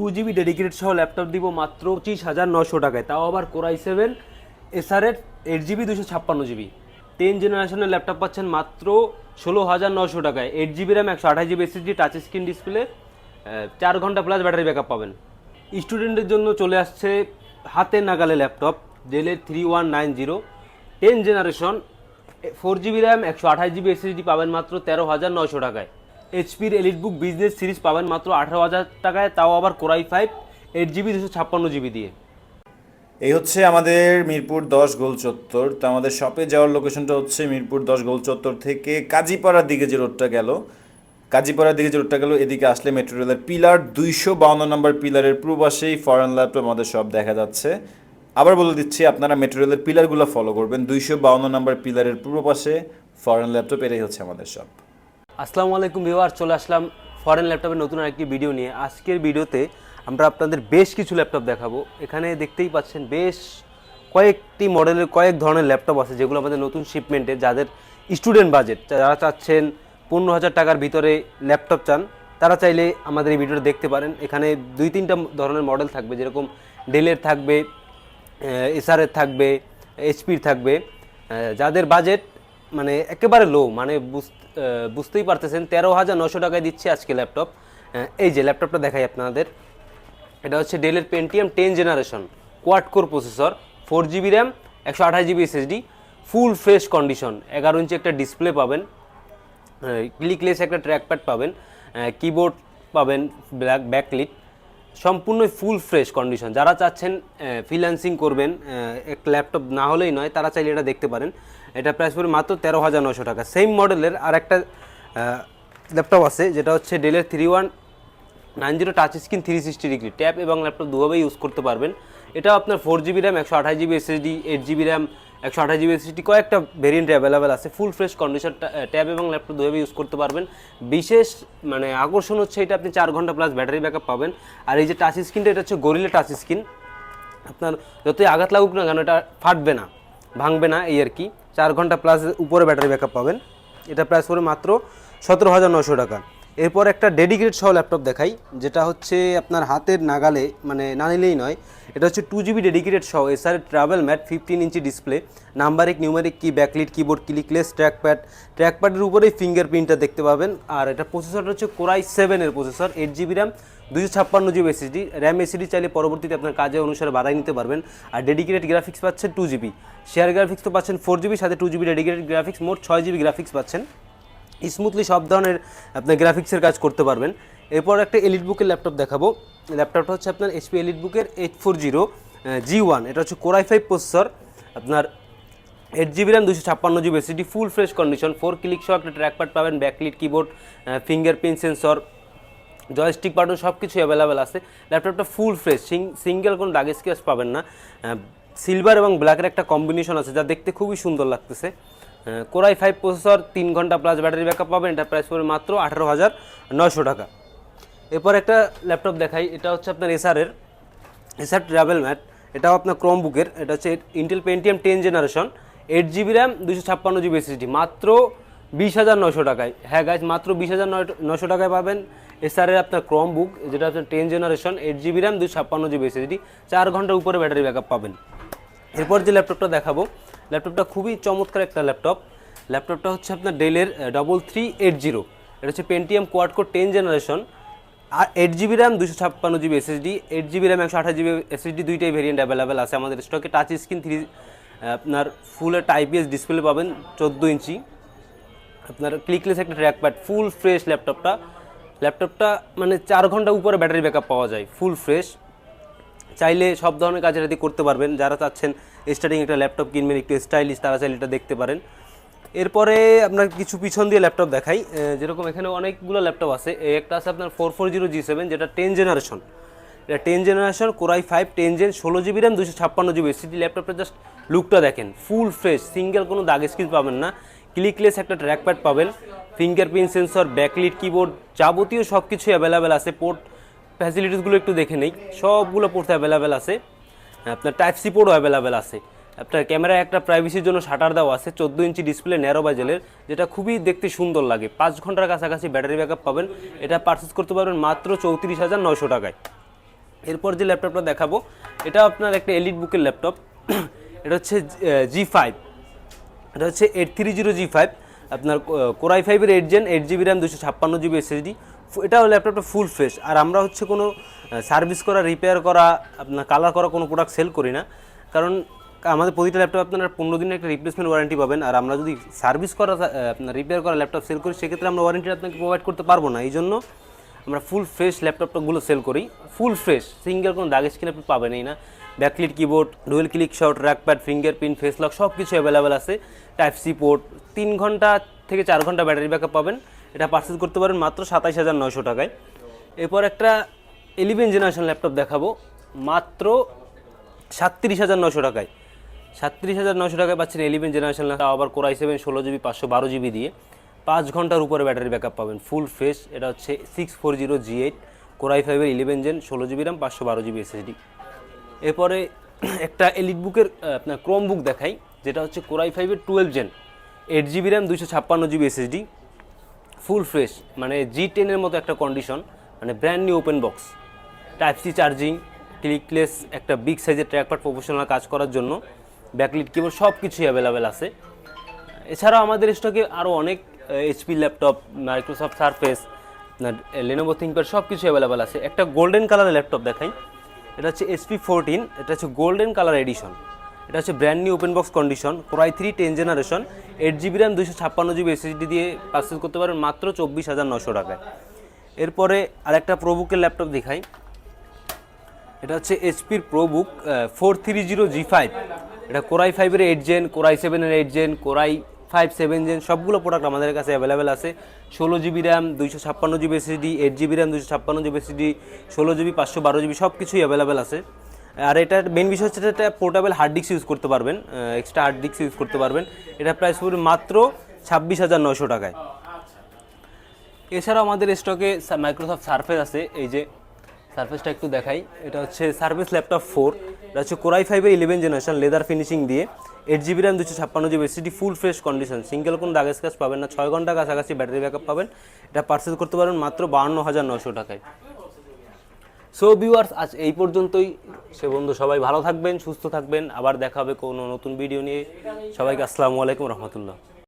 2 GB dedicated সহ laptop দিব মাত্র 25,900 টাকায়, তাও আবার Core i7 SR-এর 8GB 256GB 10 জেনারেশনের ল্যাপটপ পাচ্ছেন মাত্র 16,900 টাকায়। 8GB RAM 128GB SSD touch screen display, 4 ঘন্টা প্লাস ব্যাটারি ব্যাকআপ পাবেন। স্টুডেন্টদের জন্য চলে আসছে হাতের নাগালে ল্যাপটপ ডেলের 3190 10 generation 4GB RAM 128GB SSD পাবেন মাত্র 13,900 টাকায়। এইচপির এলিটবুক বিজনেস সিরিজ পাবেন মাত্র 18,000 টাকায়, তাও আবার Core i5 8GB 256GB দিয়ে। এই হচ্ছে আমাদের মিরপুর 10 গোল চত্বর। তো আমাদের শপে যাওয়ার লোকেশনটা হচ্ছে মিরপুর 10 গোল চত্বর থেকে কাজীপাড়ার দিকে যে রোডটা গেল, এদিকে আসলে মেট্রো রেলের পিলার 252 নম্বর পিলারের পূর্ব পাশেই ফরেন ল্যাপটপ আমাদের শপ দেখা যাচ্ছে। আবার বলে দিচ্ছি, আপনারা মেট্রো রেলের পিলারগুলো ফলো করবেন। 252 নম্বর পিলারের পূর্ব পাশে ফরেন ল্যাপটপ, এটাই হচ্ছে আমাদের শপ। আসসালামু আলাইকুম ভিউয়ার, চলে আসলাম ফরেন ল্যাপটপের নতুন আরেকটি ভিডিও নিয়ে। আজকের ভিডিওতে আমরা আপনাদের বেশ কিছু ল্যাপটপ দেখাবো। এখানে দেখতেই পাচ্ছেন বেশ কয়েকটি মডেলের কয়েক ধরনের ল্যাপটপ আছে, যেগুলো আমাদের নতুন শিপমেন্টে, যাদের স্টুডেন্ট বাজেট, যারা চাচ্ছেন 15,000 টাকার ভিতরে ল্যাপটপ চান, তারা চাইলে আমাদের এই ভিডিওটা দেখতে পারেন। এখানে 2-3টা ধরনের মডেল থাকবে, যেরকম ডেলের থাকবে, এসআরের থাকবে, এইচপির থাকবে। যাদের বাজেট মানে একেবারে লো, মানে বুঝতেই পারতেছেন 13,900 টাকায় দিচ্ছে আজকে ল্যাপটপ। এই যে ল্যাপটপটা দেখাই আপনাদের, এটা হচ্ছে ডেলের pentium 10 generation quad core processor, 4GB RAM 128GB SSD, full fresh condition. 11 ইঞ্চি একটা ডিসপ্লে পাবেন, ক্লিকলেস একটা ট্র্যাকপ্যাড পাবেন, কিবোর্ড পাবেন, ব্যাকলিট, সম্পূর্ণ ফুল ফ্রেশ কন্ডিশন। যারা চাচ্ছেন ফ্রিল্যান্সিং করবেন, একটা ল্যাপটপ না হলেই নয়, তারা চাইলে এটা দেখতে পারেন। এটা প্রাইস পড়বে মাত্র 13,900 টাকা। সেম মডেলের আর একটা ল্যাপটপ আছে, যেটা হচ্ছে ডেলের 3190 টাচ স্ক্রিন 360 ডিগ্রি, ট্যাব এবং ল্যাপটপ দুভাবেই ইউজ করতে পারবেন। এটাও আপনার 4GB RAM 128GB SSD, 8GB RAM 128GB SSD, কয়েকটা ভেরিয়েন্ট অ্যাভেলেবেল আছে। ফুল ফ্রেশ কন্ডিশন, ট্যাব এবং ল্যাপটপ দুভাবে ইউজ করতে পারবেন। বিশেষ মানে আকর্ষণ হচ্ছে এটা আপনি 4 ঘন্টা প্লাস ব্যাটারি ব্যাকআপ পাবেন। আর এই যে টাচ স্ক্রিনটা, এটা হচ্ছে গরিলা টাচ স্ক্রিন। আপনার যতই আঘাত লাগুক না কেন, এটা ফাটবে না, ভাঙবে না, এই আর কি। 4 ঘন্টা প্লাস উপরে ব্যাটারি ব্যাকআপ পাবেন। এটা প্রাইস পড়ে মাত্র 17,900 টাকা। এরপর একটা ডেডিকেটেড সহ ল্যাপটপ দেখাই, যেটা হচ্ছে আপনার হাতের নাগালে, মানে না নিলেই নয়। এটা হচ্ছে 2GB ডেডিকেটেড সহ এসআর ট্রাভেল ম্যাট 15 ইঞ্চি ডিসপ্লে, নাম্বারিক numeric key, backlit keyboard, clickless ট্র্যাকপ্যাডের উপরেই ফিঙ্গারপ্রিন্টটা দেখতে পাবেন। আর এটা প্রসেসরটা হচ্ছে Core i7 এর processor, 8GB RAM 256GB SSD, RAM SSD চাইলে পরবর্তীতে আপনার কাজে অনুসারে বাড়াই নিতে পারবেন। আর ডেডিকেটেড গ্রাফিক্স পাচ্ছেন 2GB, শেয়ার গ্রাফিক্স তো পাচ্ছেন 4GB, সাথে 2GB ডেডিকেটেড গ্রাফিক্স, মোট 6GB গ্রাফিক্স পাচ্ছেন। স্মুথলি সব ধরনের আপনার গ্রাফিক্সের কাজ করতে পারবেন। এরপর একটা এলিটবুকের ল্যাপটপ দেখাবো। ল্যাপটপটা হচ্ছে আপনার HP এলিটবুকের 840 G1। এটা হচ্ছে Core i5 প্রসেসর, আপনার 8GB RAM 256GB SSD, full fresh condition, 4 click সহ একটা ট্র্যাকপ্যাড পাবেন, backlit keyboard, fingerprint sensor, joystick button সব কিছু অ্যাভেলেবেল আছে। ল্যাপটপটা ফুল ফ্রেশ, সিঙ্গেল কোনো দাগ স্ক্র্যাচ পাবেন না। সিলভার এবং ব্ল্যাকের একটা কম্বিনেশন আছে, যা দেখতে খুবই সুন্দর লাগতেছে। Core i5 প্রসেসর, 3 ঘন্টা প্লাস ব্যাটারি ব্যাকআপ পাবেন। এটা প্রাইস পড়বে মাত্র 18,900 টাকা। এরপর একটা ল্যাপটপ দেখাই, এটা হচ্ছে আপনার এসআর ট্রাভেল ম্যাট। এটাও আপনার ক্রোমবুকের, এটা হচ্ছে Intel Pentium 10 generation, 8GB RAM 256GB SSD, মাত্র 20,900 টাকায়। হ্যাঁ গাইজ, মাত্র 20,900 টাকায় পাবেন এসআরের আপনার ক্রোমবুক, যেটা হচ্ছে 10 generation, 8GB RAM 256GB SSD, 4 ঘন্টার উপরে ব্যাটারি ব্যাকআপ পাবেন। এরপর যে ল্যাপটপটা দেখাবো, ল্যাপটপটা খুবই চমৎকার একটা ল্যাপটপটা হচ্ছে আপনার ডেলের 3380। এটা হচ্ছে পেন্টিয়াম কোয়াড কোর 10 জেনারেশন, আর 8GB RAM 256GB SSD, 8GB RAM 128GB SSD, দুইটাই ভেরিয়েন্ট অ্যাভেলেবেল আছে আমাদের স্টকে। টাচ স্ক্রিন আপনার ফুল একটা IPS ডিসপ্লে পাবেন 14 ইঞ্চি, আপনার ক্লিকলেস একটা ট্র্যাকপ্যাড, ফুল ফ্রেশ ল্যাপটপটা মানে 4 ঘন্টা উপরে ব্যাটারি ব্যাকআপ পাওয়া যায়, ফুল ফ্রেশ। চাইলে সব ধরনের কাজ এটাতে করতে পারবেন। যারা চাচ্ছেন স্টার্টিং একটা ল্যাপটপ কিনবেন একটু স্টাইলিশ, তারা চাইলে এটা দেখতে পারেন। এরপরে আপনার কিছু পিছন দিয়ে ল্যাপটপ দেখাই, যেরকম এখানে অনেকগুলো ল্যাপটপ আছে। একটা আছে আপনার 440 G7, যেটা 10 জেনারেশন, এটা 10 generation Core i5 10 gen, 16GB RAM 256GB SSD। ল্যাপটপটা জাস্ট লুকটা দেখেন, ফুল ফ্রেশ, সিঙ্গেল কোনো দাগ স্ক্র্যাচ পাবেন না, ক্লিকলেস একটা ট্র্যাকপ্যাড পাবেন, ফিঙ্গারপ্রিন্ট সেন্সর, ব্যাকলিট কিবোর্ড, যাবতীয় সব কিছু অ্যাভেলেবেল আছে। পোর্ট ফ্যাসিলিটিসগুলো একটু দেখে নেই, সবগুলো পোর্ট অ্যাভেলেবেল আছে। আপনার টাইপ সি পোর্টও অ্যাভেলেবেল আছে। আপনার ক্যামেরায় একটা প্রাইভেসির জন্য শাটার দেওয়া আছে, 14 ইঞ্চি ডিসপ্লে, ন্যারো বাজেলের, যেটা খুবই দেখতে সুন্দর লাগে। 5 ঘন্টার কাছাকাছি ব্যাটারি ব্যাকআপ পাবেন। এটা পারচেস করতে পারবেন মাত্র 34,900 টাকায়। এরপর যে ল্যাপটপটা দেখাবো এটা আপনার একটা এলিট বুকের ল্যাপটপ। এটা হচ্ছে G5, এটা হচ্ছে 830G5, আপনার কোরাই 5-এর 8 gen, 8 GB RAM, 256 GB SSD। এটাও ল্যাপটপটা ফুল ফ্রেশ। আর আমরা হচ্ছে কোনো সার্ভিস করা, রিপেয়ার করা, আপনার কালার করা কোনো প্রোডাক্ট সেল করি না, কারণ আমাদের প্রতিটা ল্যাপটপ আপনারা 15 দিনের একটা রিপ্লেসমেন্ট ওয়ারেন্টি পাবেন। আর আমরা যদি সার্ভিস করা, আপনার রিপেয়ার করা ল্যাপটপ সেল করি, সেক্ষেত্রে আমরা ওয়ারেন্টি আপনাকে প্রোভাইড করতে পারবো না। এই জন্য আমরা ফুল ফ্রেশ ল্যাপটপগুলো সেল করি, ফুল ফ্রেশ, সিঙ্গেল কোনো দাগ স্ক্রিন আপনি পাবেনই না। ব্যাকলিট কিবোর্ড, ডুয়েল ক্লিক শট, র্যাকপ্যাড, ফিঙ্গারপ্রিন্ট, ফেস লক সব কিছু অ্যাভেলেবেল আছে। টাইপ সি পোর্ট, 3 ঘন্টা থেকে 4 ঘন্টা ব্যাটারি ব্যাকআপ পাবেন। এটা পারচেজ করতে পারেন মাত্র 27,900 টাকায়। এরপর একটা 11 জেনারেশন ল্যাপটপ দেখাবো মাত্র 37,900 টাকায়। 37,900 টাকায় পাচ্ছেন 11 জেনারেশন ল্যাপটপ, আবার কোরাই 7 16GB 512GB দিয়ে 5 ঘন্টার উপরে ব্যাটারি ব্যাকআপ পাবেন, ফুল ফ্রেশ। এটা হচ্ছে 640G8, কোরাই 5-এর 11 gen, 16GB RAM, 512GB SSD। এরপরে একটা এলিট বুকের আপনার ক্রোম বুক দেখাই, যেটা হচ্ছে কোরাই 5-এর 12 gen, 8GB RAM, 256GB SSD, full fresh, মানে G10-এর মতো একটা কন্ডিশন, মানে brand new open box, type C charging, clickless, একটা বিগ সাইজের ট্র্যাকপ্যাড প্রফেশনাল কাজ করার জন্য, ব্যাকলিট কিবোর্ড সব কিছুই অ্যাভেলেবেল আছে। এছাড়াও আমাদের স্টকে আরও অনেক HP laptop, Microsoft surface, Lenovo ThinkPad সব কিছু অ্যাভেলেবেল আছে। একটা গোল্ডেন কালারের ল্যাপটপ দেখাই, এটা হচ্ছে HP14, এটা হচ্ছে গোল্ডেন কালার এডিশন। এটা হচ্ছে brand new open box condition, core i 3 10 generation, 8GB RAM, 256GB SSD দিয়ে পারচেজ করতে পারেন মাত্র 24,900 টাকায়। এরপরে আরেকটা প্রোবুকের ল্যাপটপ দেখাই, এটা হচ্ছে এইচপির প্রোবুক 430G5। এটা কোরাই 5-এর 8 জেন, কোরাই 7-এর 8 জেন, কোরাই 5 7 জেন, সবগুলো প্রোডাক্ট আমাদের কাছে অ্যাভেলেবেল আছে। 16GB RAM, 256GB SSD, 8GB RAM, 256GB SSD, 16GB 512GB সব কিছুই অ্যাভেলেবেল আছে। আর এটার মেন বিষয় হচ্ছে এটা পোর্টেবল হার্ড ডিস্ক ইউজ করতে পারবেন, এক্সট্রা হার্ড ডিস্ক ইউজ করতে পারবেন। এটা প্রাইস পড়বে মাত্র 26,900 টাকায়। এছাড়াও আমাদের স্টকে মাইক্রোসফট সারফেস আছে, এই যে সারফেসটা একটু দেখাই, এটা হচ্ছে সারফেস ল্যাপটপ 4, এটা হচ্ছে কোরাই 5-এর 11 জেনারেশন, লেদার ফিনিশিং দিয়ে, 8GB RAM, 256GB SSD, full fresh condition, single কোনো দাগ স্ক্র্যাচ পাবেন না, 6 ঘন্টা কাছাকাছি ব্যাটারি ব্যাকআপ পাবেন। এটা পারচেজ করতে পারবেন মাত্র 52,900 টাকায়। সো ভিউয়ার্স, আজ এই পর্যন্তই। সে বন্ধু সবাই ভালো থাকবেন, সুস্থ থাকবেন, আবার দেখা হবে কোনো নতুন ভিডিও নিয়ে। সবাইকে আসসালামু আলাইকুম রহমতুল্লাহ।